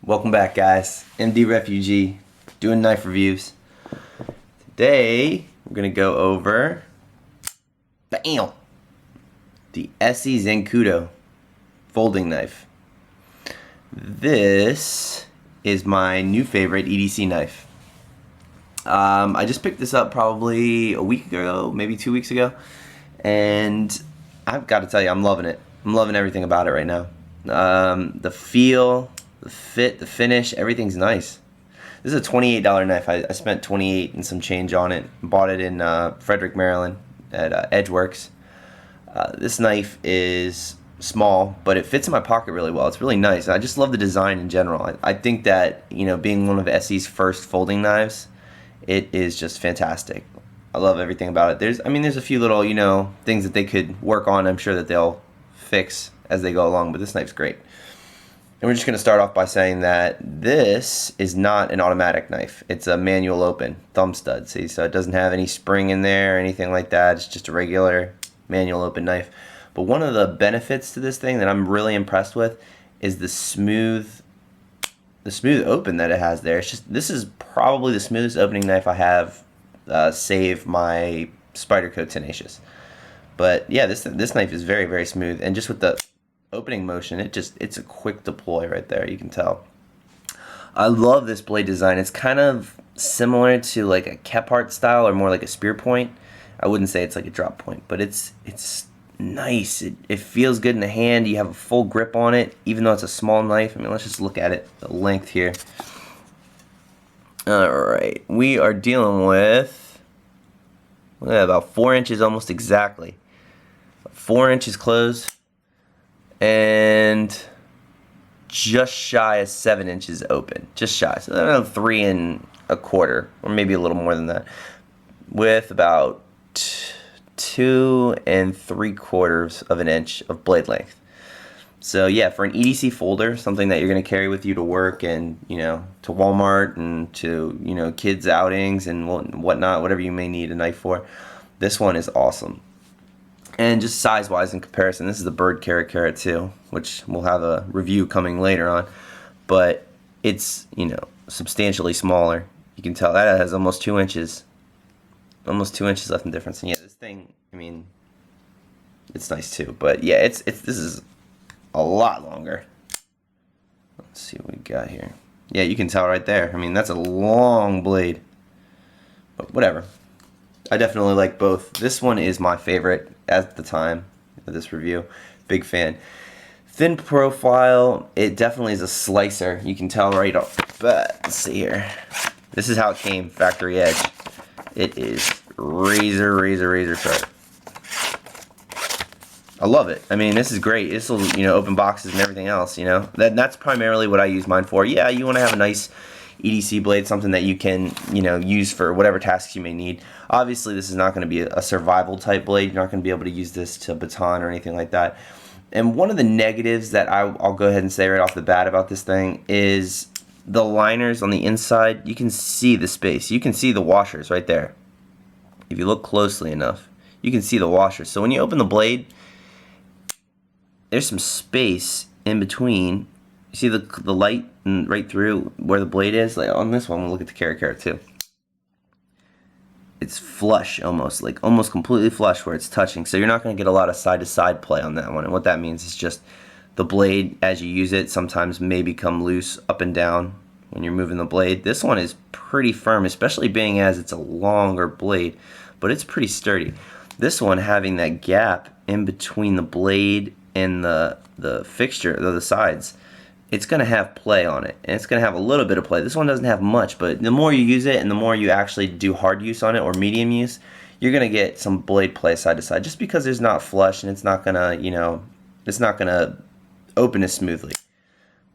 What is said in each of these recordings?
Welcome back, guys. MD Refugee doing knife reviews. Today we're gonna go over the ESEE Zancudo folding knife. This is my new favorite EDC knife. I just picked this up probably a week ago, maybe 2 weeks ago, and I've got to tell you, I'm loving it. I'm loving everything about it right now. The feel, the fit, the finish, everything's nice. This is a $28 knife. I spent $28 and some change on it. Bought it in Frederick, Maryland at Edgeworks. This knife is small, but it fits in my pocket really well. It's really nice. I just love the design in general. I think that, you know, being one of ESEE's first folding knives, it is just fantastic. I love everything about it. There's a few little, you know, things that they could work on. I'm sure that they'll fix as they go along, but this knife's great. And we're just going to start off by saying that this is not an automatic knife. It's a manual open thumb stud, see? So it doesn't have any spring in there or anything like that. It's just a regular manual open knife. But one of the benefits to this thing that I'm really impressed with is the smooth open that it has there. It's just, this is probably the smoothest opening knife I have, save my Spyderco Tenacious. But yeah, this knife is very, very smooth, and just with the opening motion, it's a quick deploy right there. You can tell. I love this blade design. It's kind of similar to like a Kephart style, or more like a spear point. I wouldn't say it's like a drop point, but it's nice. It feels good in the hand. You have a full grip on it, even though it's a small knife. I mean, let's just look at it, the length here. Alright, we are dealing with about 4 inches almost exactly. 4 inches closed, and just shy of 7 inches open. Just shy. So I don't know, 3 1/4, or maybe a little more than that, with about 2 3/4 of an inch of blade length. So yeah, for an EDC folder, something that you're going to carry with you to work and, you know, to Walmart and to, you know, kids outings and whatnot, whatever you may need a knife for, this one is awesome. And just size-wise in comparison, this is the Bird Carat 2, which we'll have a review coming later on, but it's, you know, substantially smaller. You can tell that has almost 2 inches. Almost 2 inches left in difference. And yeah, this thing, I mean, it's nice too. But yeah, this is a lot longer. Let's see what we got here. Yeah, you can tell right there. I mean, that's a long blade. But whatever. I definitely like both. This one is my favorite at the time of this review. Big fan. Thin profile. It definitely is a slicer. You can tell right off the bat. Let's see here. This is how it came, factory edge. It is razor sharp. I love it. I mean, this is great. This will, you know, open boxes and everything else, you know. That's primarily what I use mine for. Yeah, you want to have a nice EDC blade, something that you can, you know, use for whatever tasks you may need. Obviously, this is not going to be a survival type blade. You're not going to be able to use this to baton or anything like that. And one of the negatives that I'll go ahead and say right off the bat about this thing is the liners on the inside. You can see the space. You can see the washers right there. If you look closely enough, you can see the washers. So when you open the blade, there's some space in between. You see the light right through where the blade is. Like on this one, we'll look at the Carat 2. It's flush almost, like almost completely flush where it's touching. So you're not going to get a lot of side-to-side play on that one. And what that means is just the blade, as you use it, sometimes may become loose up and down when you're moving the blade. This one is pretty firm, especially being as it's a longer blade, but it's pretty sturdy. This one having that gap in between the blade and the fixture, the sides, it's going to have play on it, and it's going to have a little bit of play. This one doesn't have much, but the more you use it and the more you actually do hard use on it or medium use, you're going to get some blade play side to side, just because it's not flush and it's not going to, you know, it's not going to open as smoothly.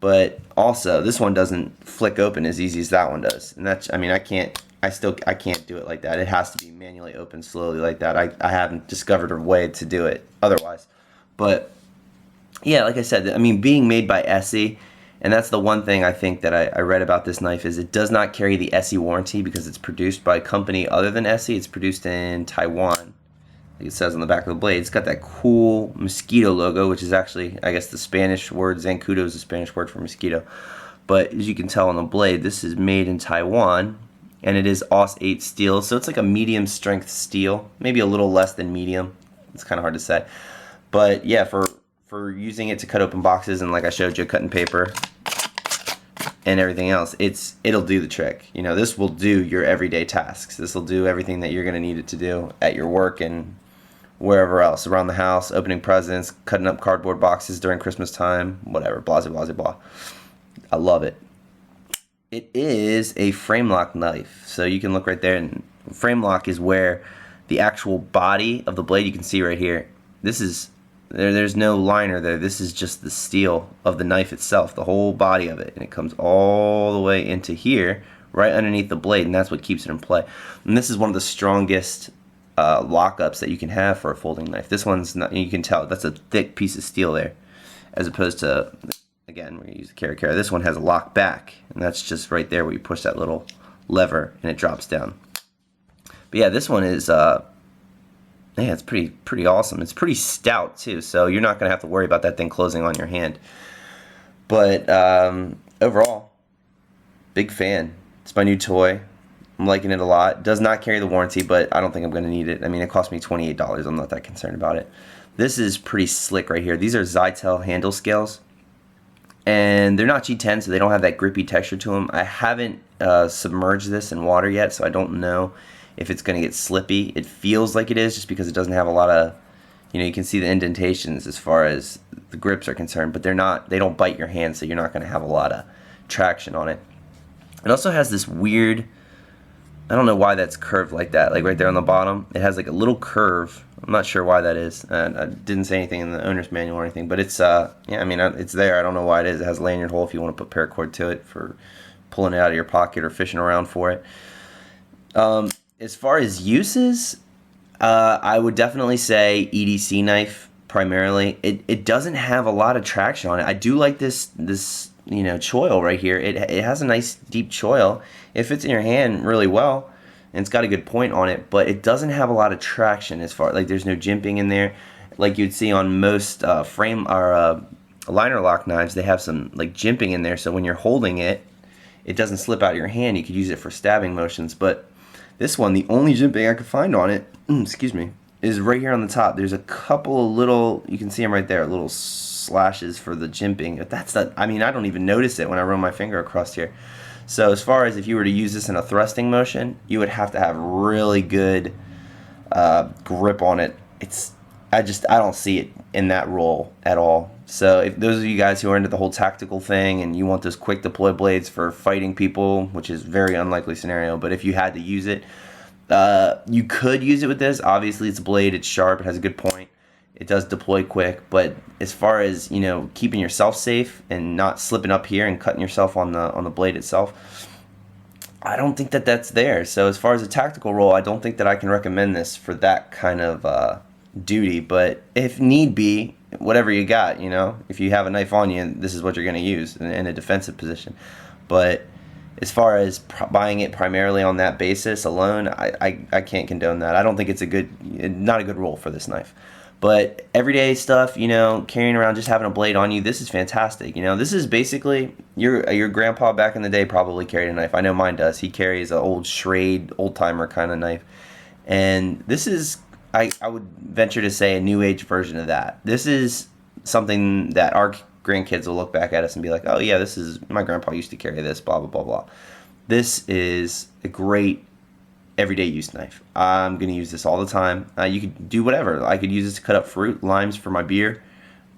But also, this one doesn't flick open as easy as that one does. And that's, I mean, I can't do it like that. It has to be manually open slowly like that. I haven't discovered a way to do it otherwise. But yeah, like I said, I mean, being made by ESEE, and that's the one thing I think that I read about this knife, is it does not carry the ESEE warranty because it's produced by a company other than ESEE. It's produced in Taiwan, like it says on the back of the blade. It's got that cool mosquito logo, which is actually, I guess, the Spanish word. Zancudo is the Spanish word for mosquito. but as you can tell on the blade, this is made in Taiwan, and it is AUS 8 steel, so it's like a medium strength steel, maybe a little less than medium. It's kind of hard to say, but yeah, for using it to cut open boxes, and like I showed you, cutting paper and everything else, it'll do the trick. You know, this will do your everyday tasks. This will do everything that you're going to need it to do at your work and wherever else, around the house, opening presents, cutting up cardboard boxes during Christmas time, whatever, blah, blah, blah, blah. I love it. It is a frame lock knife, so you can look right there, and frame lock is where the actual body of the blade, you can see right here, there's no liner there. This is just the steel of the knife itself, the whole body of it, and it comes all the way into here, right underneath the blade, and that's what keeps it in play. And this is one of the strongest lockups that you can have for a folding knife. This one's not, you can tell that's a thick piece of steel there, as opposed to, again, we're going to use the Cara. This one has a lock back, and that's just right there where you push that little lever and it drops down. But yeah, this one is yeah, it's pretty awesome. It's pretty stout too, so you're not gonna have to worry about that thing closing on your hand. But overall, big fan. It's my new toy. I'm liking it a lot. Does not carry the warranty, but I don't think I'm gonna need it. I mean, it cost me $28. I'm not that concerned about it. This is pretty slick right here. These are Zytel handle scales, and they're not G10, so they don't have that grippy texture to them. I haven't submerged this in water yet, so I don't know if it's going to get slippy. It feels like it is, just because it doesn't have a lot of, you know, you can see the indentations as far as the grips are concerned, but they don't bite your hand, so you're not going to have a lot of traction on it. It also has this weird, I don't know why that's curved like that, like right there on the bottom. It has like a little curve. I'm not sure why that is. I didn't say anything in the owner's manual or anything, but it's, yeah, I mean, it's there. I don't know why it is. It has a lanyard hole if you want to put paracord to it for pulling it out of your pocket or fishing around for it. As far as uses, I would definitely say EDC knife primarily. It doesn't have a lot of traction on it. I do like this you know, choil right here. It has a nice deep choil. It fits in your hand really well, and it's got a good point on it, but it doesn't have a lot of traction as far, like there's no jimping in there like you'd see on most frame or liner lock knives. They have some like jimping in there, so when you're holding it, it doesn't slip out of your hand. You could use it for stabbing motions, but this one, the only jimping I could find on it, excuse me, is right here on the top. There's a couple of little, you can see them right there, little slashes for the jimping. But that's not, I mean, I don't even notice it when I run my finger across here. So as far as if you were to use this in a thrusting motion, you would have to have really good grip on it. I don't see it in that role at all. So if those of you guys who are into the whole tactical thing and you want those quick deploy blades for fighting people, which is a very unlikely scenario, but if you had to use it, you could use it with this. Obviously it's a blade, it's sharp, it has a good point, it does deploy quick, but as far as, you know, keeping yourself safe and not slipping up here and cutting yourself on the blade itself, I don't think that that's there. So as far as a tactical role, I don't think that I can recommend this for that kind of duty, but if need be, whatever you got, you know, if you have a knife on you, this is what you're going to use in a defensive position. But as far as buying it primarily on that basis alone, I can't condone that. I don't think it's not a good role for this knife. But everyday stuff, you know, carrying around, just having a blade on you, this is fantastic. You know, this is basically, your grandpa back in the day probably carried a knife. I know mine does. He carries an old Schrade, old-timer kind of knife. And this is, I would venture to say, a new age version of that. This is something that our grandkids will look back at us and be like, oh yeah, this is, my grandpa used to carry this, blah, blah, blah, blah. This is a great everyday use knife. I'm going to use this all the time. You could do whatever. I could use this to cut up fruit, limes for my beer,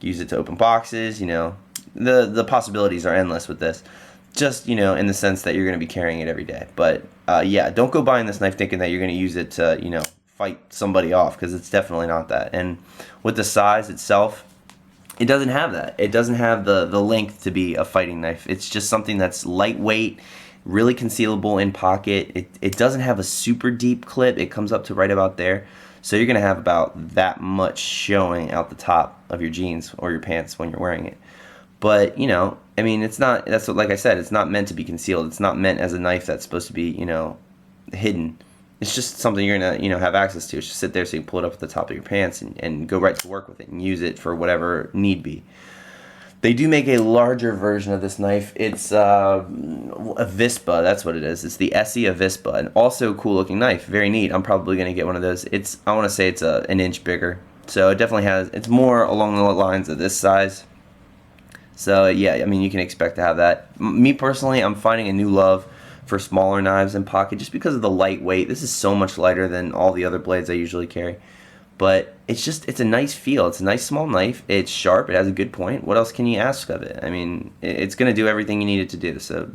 use it to open boxes, you know. The possibilities are endless with this. Just, you know, in the sense that you're going to be carrying it every day. But yeah, don't go buying this knife thinking that you're going to use it to, you know, fight somebody off, because it's definitely not that. And with the size itself, it doesn't have that. It doesn't have the length to be a fighting knife. It's just something that's lightweight, really concealable in pocket. It doesn't have a super deep clip. It comes up to right about there. So you're going to have about that much showing out the top of your jeans or your pants when you're wearing it. But, you know, I mean, it's not, that's what, like I said, it's not meant to be concealed. It's not meant as a knife that's supposed to be, you know, hidden. It's just something you're going to, you know, have access to. It's just sit there so you can pull it up at the top of your pants and go right to work with it and use it for whatever need be. They do make a larger version of this knife. It's a Vispa, that's what it is. It's the ESEE Vispa, and also a cool looking knife. Very neat. I'm probably going to get one of those. I want to say it's an inch bigger. So it definitely it's more along the lines of this size. So yeah, I mean, you can expect to have that. Me personally, I'm finding a new love for smaller knives in pocket just because of the lightweight. This is so much lighter than all the other blades I usually carry. But it's a nice feel. It's a nice small knife. It's sharp. It has a good point. What else can you ask of it? I mean, it's going to do everything you need it to do. So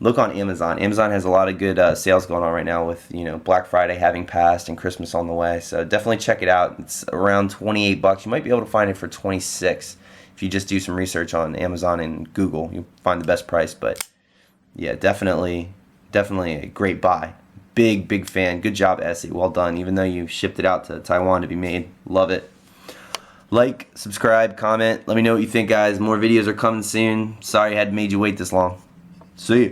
look on Amazon. Amazon has a lot of good sales going on right now with, Black Friday having passed and Christmas on the way. So definitely check it out. It's around 28 bucks. You might be able to find it for 26 if you just do some research on Amazon and Google. You'll find the best price. But yeah, definitely a great buy. Big fan. Good job, ESEE. Well done. Even though you shipped it out to Taiwan to be made. Love it. Like, subscribe, comment. Let me know what you think, guys. More videos are coming soon. Sorry I had made you wait this long. See you.